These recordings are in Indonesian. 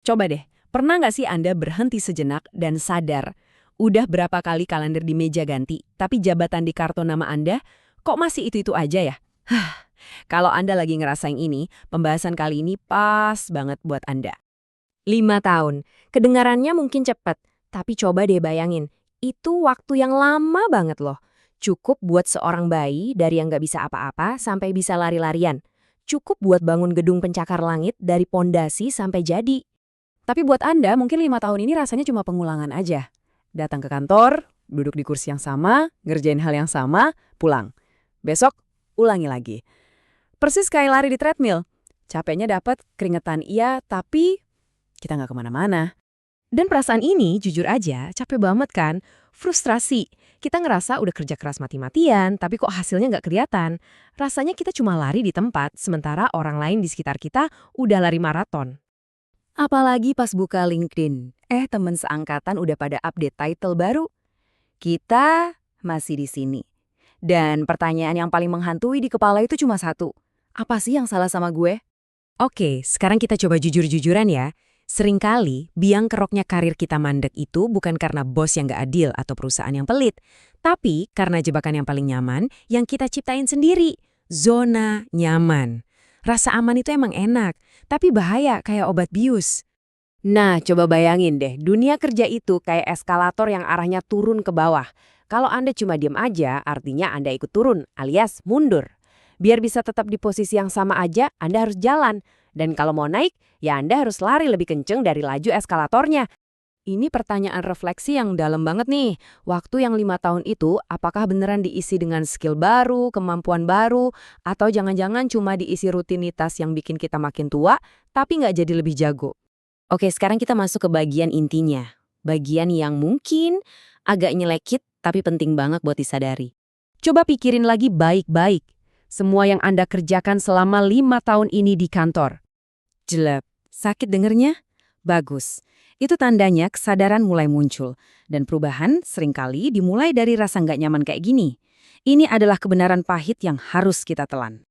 Coba deh, pernah nggak sih Anda berhenti sejenak dan sadar, udah berapa kali kalender di meja ganti, tapi jabatan di kartu nama Anda kok masih itu-itu aja ya? Kalau Anda lagi ngerasain ini, pembahasan kali ini pas banget buat Anda. 5 tahun. Kedengarannya mungkin cepat, tapi coba deh bayangin, itu waktu yang lama banget loh. Cukup buat seorang bayi dari yang nggak bisa apa-apa sampai bisa lari-larian. Cukup buat bangun gedung pencakar langit dari pondasi sampai jadi. Tapi buat Anda, mungkin 5 tahun ini rasanya cuma pengulangan aja. Datang ke kantor, duduk di kursi yang sama, ngerjain hal yang sama, pulang. Besok, ulangi lagi. Persis kayak lari di treadmill. Capeknya dapat, keringetan iya, tapi kita nggak kemana-mana. Dan perasaan ini, jujur aja, capek banget kan? Frustrasi. Kita ngerasa udah kerja keras mati-matian, tapi kok hasilnya nggak kelihatan. Rasanya kita cuma lari di tempat, sementara orang lain di sekitar kita udah lari maraton. Apalagi pas buka LinkedIn, temen seangkatan udah pada update title baru. Kita masih di sini. Dan pertanyaan yang paling menghantui di kepala itu cuma satu. Apa sih yang salah sama gue? Oke, sekarang kita coba jujur-jujuran ya. Seringkali, biang keroknya karir kita mandek itu bukan karena bos yang nggak adil atau perusahaan yang pelit, tapi karena jebakan yang paling nyaman yang kita ciptain sendiri. Zona nyaman. Rasa aman itu emang enak, tapi bahaya kayak obat bius. Nah, coba bayangin deh, dunia kerja itu kayak eskalator yang arahnya turun ke bawah. Kalau Anda cuma diam aja, artinya Anda ikut turun, alias mundur. Biar bisa tetap di posisi yang sama aja, Anda harus jalan. Dan kalau mau naik, ya Anda harus lari lebih kenceng dari laju eskalatornya. Ini pertanyaan refleksi yang dalam banget nih. Waktu yang 5 tahun itu, apakah beneran diisi dengan skill baru, kemampuan baru, atau jangan-jangan cuma diisi rutinitas yang bikin kita makin tua, tapi nggak jadi lebih jago? Oke, sekarang kita masuk ke bagian intinya. Bagian yang mungkin agak nyelekit, tapi penting banget buat disadari. Coba pikirin lagi baik-baik. Semua yang Anda kerjakan selama 5 tahun ini di kantor. Jelek. Sakit dengernya? Bagus. Itu tandanya kesadaran mulai muncul. Dan perubahan seringkali dimulai dari rasa nggak nyaman kayak gini. Ini adalah kebenaran pahit yang harus kita telan.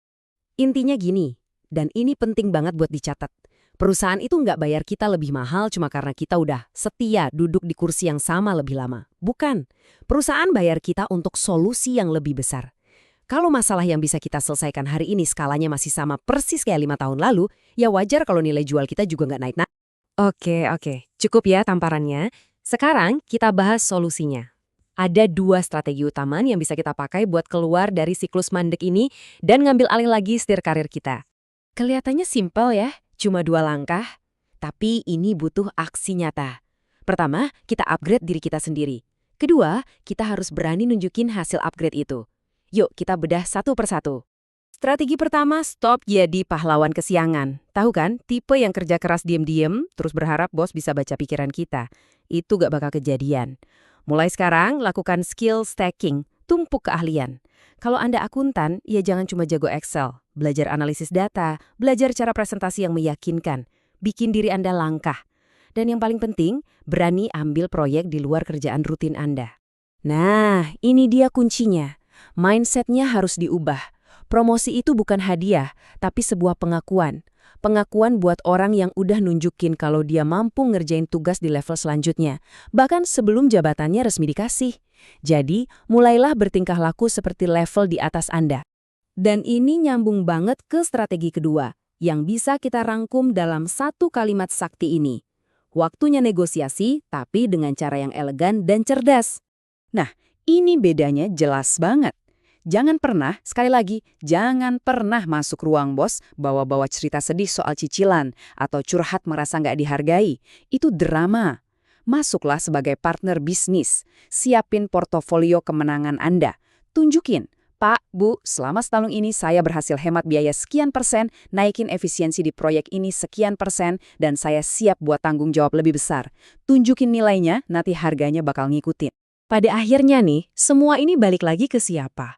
Intinya gini, dan ini penting banget buat dicatat. Perusahaan itu nggak bayar kita lebih mahal cuma karena kita udah setia duduk di kursi yang sama lebih lama. Bukan. Perusahaan bayar kita untuk solusi yang lebih besar. Kalau masalah yang bisa kita selesaikan hari ini skalanya masih sama persis kayak 5 tahun lalu, ya wajar kalau nilai jual kita juga nggak naik. Oke. Cukup ya tamparannya. Sekarang kita bahas solusinya. Ada 2 strategi utama yang bisa kita pakai buat keluar dari siklus mandek ini dan ngambil alih lagi setir karir kita. Kelihatannya simpel ya, cuma 2 langkah. Tapi ini butuh aksi nyata. Pertama, kita upgrade diri kita sendiri. Kedua, kita harus berani nunjukin hasil upgrade itu. Yuk, kita bedah satu persatu. Strategi pertama, stop jadi pahlawan kesiangan. Tahu kan, tipe yang kerja keras diem-diem, terus berharap bos bisa baca pikiran kita. Itu gak bakal kejadian. Mulai sekarang, lakukan skill stacking, tumpuk keahlian. Kalau Anda akuntan, ya jangan cuma jago Excel. Belajar analisis data, belajar cara presentasi yang meyakinkan. Bikin diri Anda langkah. Dan yang paling penting, berani ambil proyek di luar kerjaan rutin Anda. Nah, ini dia kuncinya. Mindsetnya harus diubah. Promosi itu bukan hadiah, tapi sebuah pengakuan. Pengakuan buat orang yang udah nunjukin kalau dia mampu ngerjain tugas di level selanjutnya, bahkan sebelum jabatannya resmi dikasih. Jadi, mulailah bertingkah laku seperti level di atas Anda. Dan ini nyambung banget ke strategi kedua, yang bisa kita rangkum dalam satu kalimat sakti ini. Waktunya negosiasi, tapi dengan cara yang elegan dan cerdas. Nah, ini bedanya jelas banget. Jangan pernah, sekali lagi, jangan pernah masuk ruang bos bawa-bawa cerita sedih soal cicilan atau curhat merasa nggak dihargai. Itu drama. Masuklah sebagai partner bisnis. Siapin portofolio kemenangan Anda. Tunjukin, Pak, Bu, selama setahun ini saya berhasil hemat biaya sekian persen, naikin efisiensi di proyek ini sekian persen, dan saya siap buat tanggung jawab lebih besar. Tunjukin nilainya, nanti harganya bakal ngikutin. Pada akhirnya nih, semua ini balik lagi ke siapa?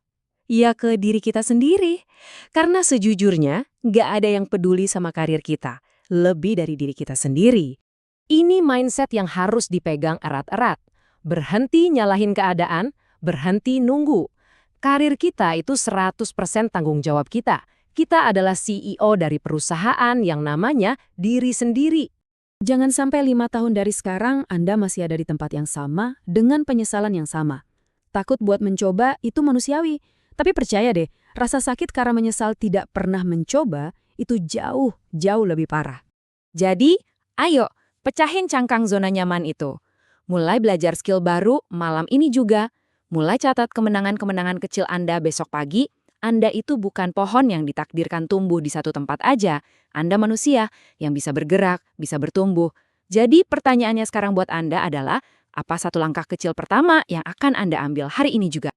Ya ke diri kita sendiri. Karena sejujurnya, nggak ada yang peduli sama karir kita. Lebih dari diri kita sendiri. Ini mindset yang harus dipegang erat-erat. Berhenti nyalahin keadaan, berhenti nunggu. Karir kita itu 100% tanggung jawab kita. Kita adalah CEO dari perusahaan yang namanya diri sendiri. Jangan sampai 5 tahun dari sekarang Anda masih ada di tempat yang sama dengan penyesalan yang sama. Takut buat mencoba itu manusiawi. Tapi percaya deh, rasa sakit karena menyesal tidak pernah mencoba itu jauh, jauh lebih parah. Jadi, ayo, pecahin cangkang zona nyaman itu. Mulai belajar skill baru malam ini juga. Mulai catat kemenangan-kemenangan kecil Anda besok pagi. Anda itu bukan pohon yang ditakdirkan tumbuh di satu tempat aja. Anda manusia yang bisa bergerak, bisa bertumbuh. Jadi pertanyaannya sekarang buat Anda adalah, apa satu langkah kecil pertama yang akan Anda ambil hari ini juga?